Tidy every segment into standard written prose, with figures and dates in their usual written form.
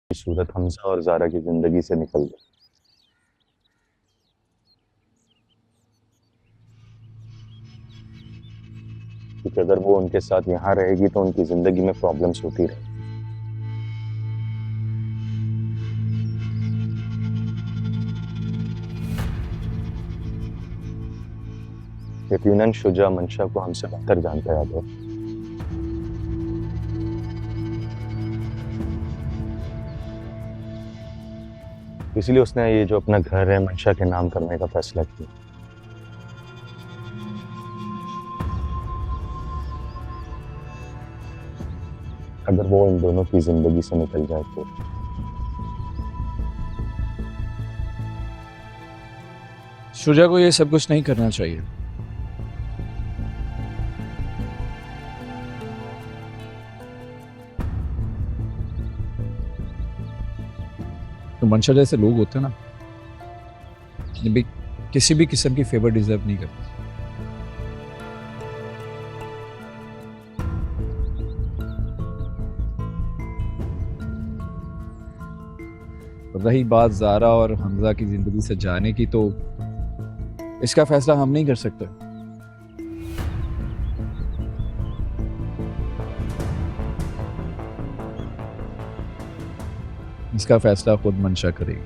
सूरत हमजा और ज़ारा की ज़िंदगी से निकल गई। क्योंकि अगर वो उनके साथ यहाँ रहेगी तो उनकी ज़िंदगी में प्रॉब्लम्स होती रहेंगी। यकीनन शुजा मंशा को हमसे बेहतर जानता है आदर। इसलिए उसने ये जो अपना घर है मंशा के नाम करने का फैसला किया। अगर वो इन दोनों की जिंदगी से निकल जाए तो शुजा को ये सब कुछ नहीं करना चाहिए। तो मंशा जैसे लोग होते हैं ना, ये भी किसी भी किस्म की फेवर डिजर्व नहीं करते। रही बात ज़ारा और हमजा की जिंदगी से जाने की, तो इसका फैसला हम नहीं कर सकते। इसका फैसला खुद मंशा करेगी।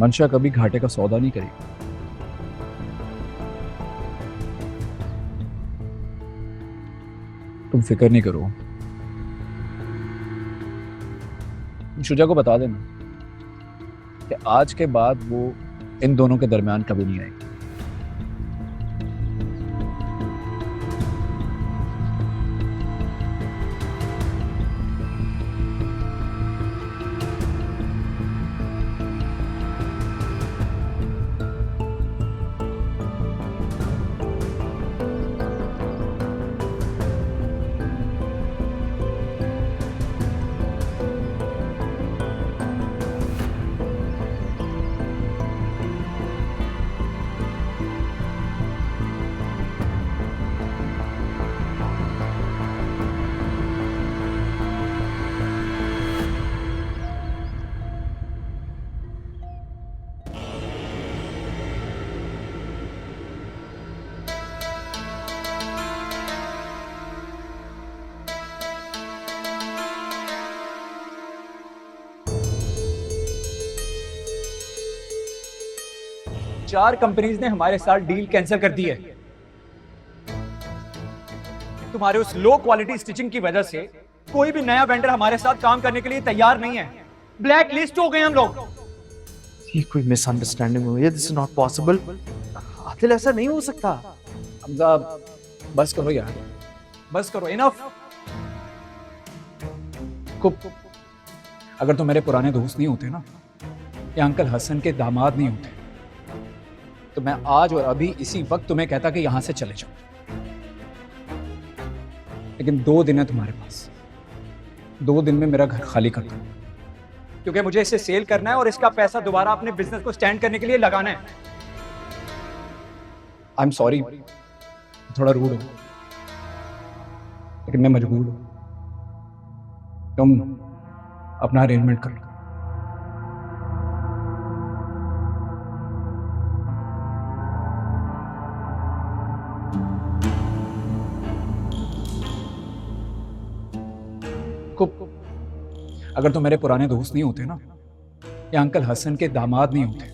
मंशा कभी घाटे का सौदा नहीं करेगी। तुम फिक्र नहीं करो। शुजा को बता देना कि आज के बाद वो इन दोनों के दरमियान कभी नहीं आएगी। चार कंपनीज ने हमारे साथ डील कैंसिल कर दी है। तुम्हारे उस लो क्वालिटी स्टिचिंग की वजह से कोई भी नया वेंडर हमारे साथ काम करने के लिए तैयार नहीं है। ब्लैक लिस्ट हो गए हम लोग। ये कोई मिसअंडरस्टैंडिंग हुई है। This is not possible. Adil, ऐसा नहीं हो सकता। हमजा, बस करो यार, बस करो, इनफ। अगर तुम मेरे पुराने दोस्त नहीं होते ना, या अंकल हसन के दामाद नहीं होते, तो मैं आज और अभी इसी वक्त तुम्हें कहता कि यहां से चले जाओ। लेकिन 2 दिन है तुम्हारे पास। 2 दिन में मेरा घर खाली कर दो, क्योंकि मुझे इसे सेल करना है और इसका पैसा दोबारा अपने बिजनेस को स्टैंड करने के लिए लगाना है। आई एम सॉरी, थोड़ा रूड हो, लेकिन मैं मजबूर हूं। तुम अपना अरेंजमेंट कर लो। अगर तुम मेरे पुराने दोस्त नहीं होते ना, या अंकल हसन के दामाद नहीं होते,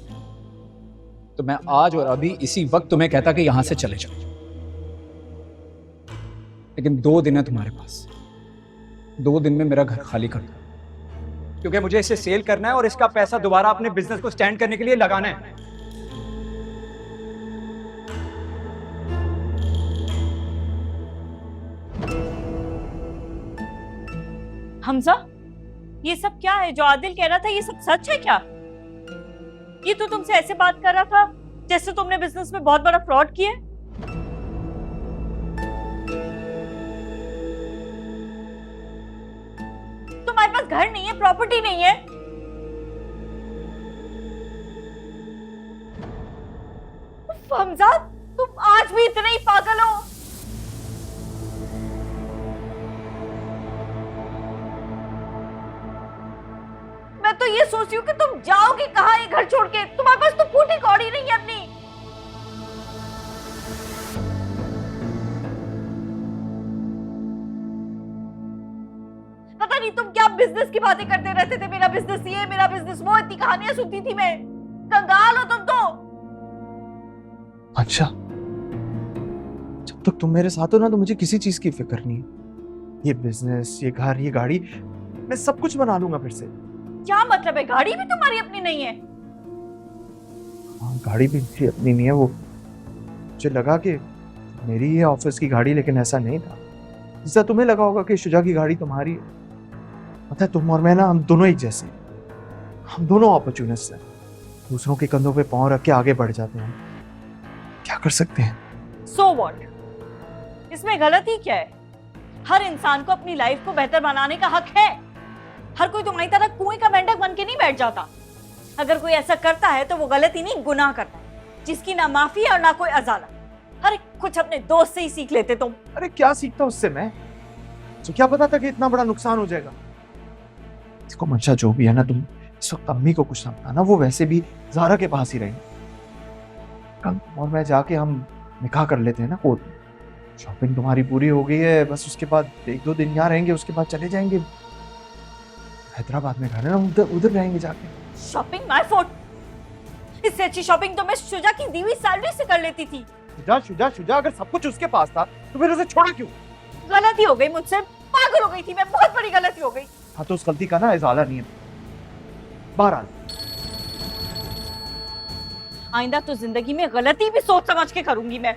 तो मैं आज और अभी इसी वक्त तुम्हें कहता कि यहां से चले जाओ। लेकिन 2 दिन है तुम्हारे पास। 2 दिन में मेरा घर खाली कर दो, क्योंकि मुझे इसे सेल करना है और इसका पैसा दोबारा अपने बिजनेस को स्टैंड करने के लिए लगाना है। हमजा, ये सब क्या है जो आदिल कह रहा था? ये सब सच है क्या? ये तो तुमसे ऐसे बात कर रहा था जैसे तुमने बिजनेस में बहुत बड़ा फ्रॉड किया है। तुम्हारे पास घर नहीं है, प्रॉपर्टी नहीं है। हमजा, तुम आज भी इतने ही पागल हो? मैं तो ये सोच रही हूँ कि तुम जाओगे कहाँ ये घर छोड़ के? तुम्हारे पास तो फूटी कौड़ी नहीं है अपनी। पता नहीं तुम क्या बिजनेस की बातें करते रहते थे, मेरा बिजनेस ये, मेरा बिजनेस वो, इतनी कहानियां सुनती थी मैं। कंगाल हो तुम तो। अच्छा, जब तक तुम मेरे साथ हो ना तो मुझे किसी चीज की फिक्र नहीं है। ये बिजनेस, ये घर, ये गाड़ी, मैं सब कुछ बना लूंगा फिर से। क्या मतलब है? गाड़ी भी तुम्हारी अपनी नहीं है? हाँ, गाड़ी भी मेरी अपनी नहीं है। वो मुझे लगा कि मेरी है ऑफिस की गाड़ी, लेकिन ऐसा नहीं था। जैसा तुम्हें लगा होगा कि शुजा की गाड़ी तुम्हारी है। पता है, तुम और मैं ना, हम दोनों एक जैसे हैं। हम दोनों अपॉर्चुनिस्ट हैं। दूसरों के कंधों पे पांव रख के आगे बढ़ जाते हैं। क्या कर सकते हैं? So what? इसमें गलती क्या है? हर इंसान को अपनी लाइफ को बेहतर बनाने का हक है। हर कोई तुम्हारी तरह कुएं का मेंढक बन के नहीं बैठ जाता। अगर कोई ऐसा करता है तो वो गलती नहीं, गुनाह करता है, जिसकी ना माफी है और ना कोई अजाला। अरे कुछ अपने दोस्त से ही सीख लेते तुम। अरे क्या सीखता उससे मैं? तो क्या पता था कि इतना बड़ा नुकसान हो जाएगा। इसको मंशा जो भी है ना, तुम इस वक्त अम्मी को कुछ ना बताना। वो वैसे भी ज़ारा के पास ही रहेंगे। कल और मैं जाके हम निकाह कर लेते हैं ना कोर्ट में। शॉपिंग तुम्हारी पूरी हो गई है, बस उसके बाद 1-2 दिन यहाँ रहेंगे, उसके बाद चले जाएंगे हैदराबाद में। घर है ना, उधर उधर रहेंगे जाके। Shopping my fault? इससे अच्छी शॉपिंग तो मैं शुजा की दी हुई सैलरी से कर लेती थी। शुजा अगर सब कुछ उसके पास था तो फिर उसे छोड़ा क्यों? गलती हो गई मुझसे, पागल हो गई थी मैं, बहुत बड़ी गलती हो गई। हाँ, तो उस गलती का ना इजाला नहीं है। बहरहाल आइंदा तो जिंदगी में गलती भी सोच समझ के करूंगी मैं।